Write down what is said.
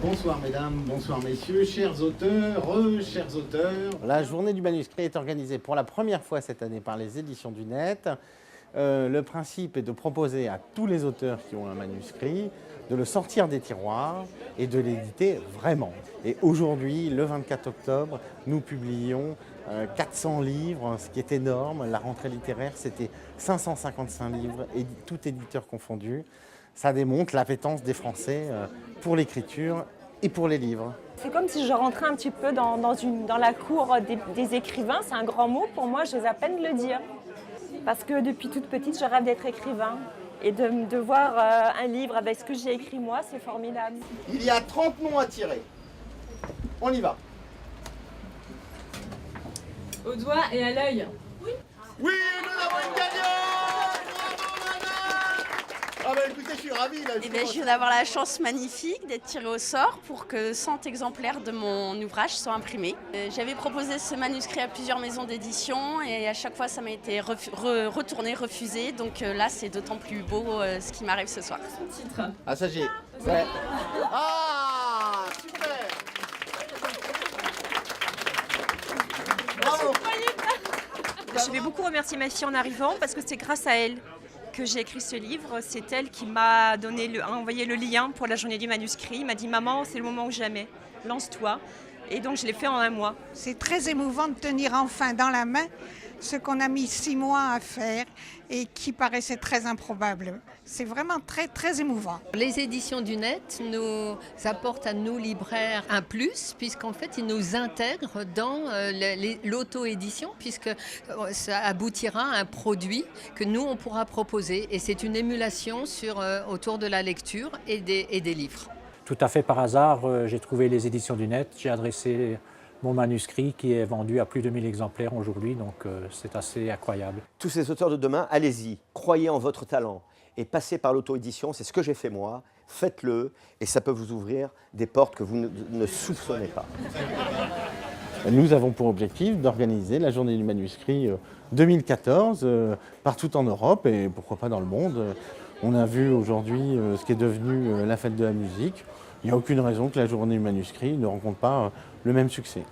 Bonsoir mesdames, bonsoir messieurs, chers auteurs, chers auteurs. La journée du manuscrit est organisée pour la première fois cette année par les éditions du Net. Le principe est de proposer à tous les auteurs qui ont un manuscrit de le sortir des tiroirs et de l'éditer vraiment. Et aujourd'hui, le 24 octobre, nous publions 400 livres, ce qui est énorme. La rentrée littéraire, c'était 555 livres, tout éditeur confondu. Ça démontre l'appétence des Français pour l'écriture et pour les livres. C'est comme si je rentrais un petit peu dans la cour des écrivains. C'est un grand mot pour moi, j'ose à peine le dire. Parce que depuis toute petite, je rêve d'être écrivain. Et de voir un livre avec ce que j'ai écrit moi, c'est formidable. Il y a 30 noms à tirer. On y va. Au doigt et à l'œil. Oui, nous avons une gagnante! Bravo, madame! Ah bah écoutez, je suis ravi là. Je viens d'avoir la chance magnifique d'être tirée au sort pour que 100 exemplaires de mon ouvrage soient imprimés. J'avais proposé ce manuscrit à plusieurs maisons d'édition et à chaque fois ça m'a été retourné, refusé. Donc là c'est d'autant plus beau ce qui m'arrive ce soir. Son titre. Ah ça j'ai. Ouais. Ah super! Bravo! Je vais beaucoup remercier ma fille en arrivant parce que c'est grâce à elle que j'ai écrit ce livre. C'est elle qui m'a envoyé le lien pour la journée du manuscrit. Elle m'a dit « Maman, c'est le moment ou jamais, lance-toi ». Et donc je l'ai fait en un mois. C'est très émouvant de tenir enfin dans la main ce qu'on a mis 6 mois à faire et qui paraissait très improbable. C'est vraiment très, très émouvant. Les éditions du Net nous apportent à nous libraires un plus, puisqu'en fait, ils nous intègrent dans l'auto-édition, puisque ça aboutira à un produit que nous, on pourra proposer. Et c'est une émulation autour de la lecture et des livres. Tout à fait par hasard, j'ai trouvé les éditions du Net, j'ai adressé mon manuscrit qui est vendu à plus de 1000 exemplaires aujourd'hui, donc c'est assez incroyable. Tous ces auteurs de demain, allez-y, croyez en votre talent et passez par l'auto-édition, c'est ce que j'ai fait moi, faites-le et ça peut vous ouvrir des portes que vous ne soupçonnez pas. Nous avons pour objectif d'organiser la journée du manuscrit 2014 partout en Europe et pourquoi pas dans le monde. On a vu aujourd'hui ce qui est devenu la fête de la musique. Il n'y a aucune raison que la journée du manuscrit ne rencontre pas le même succès.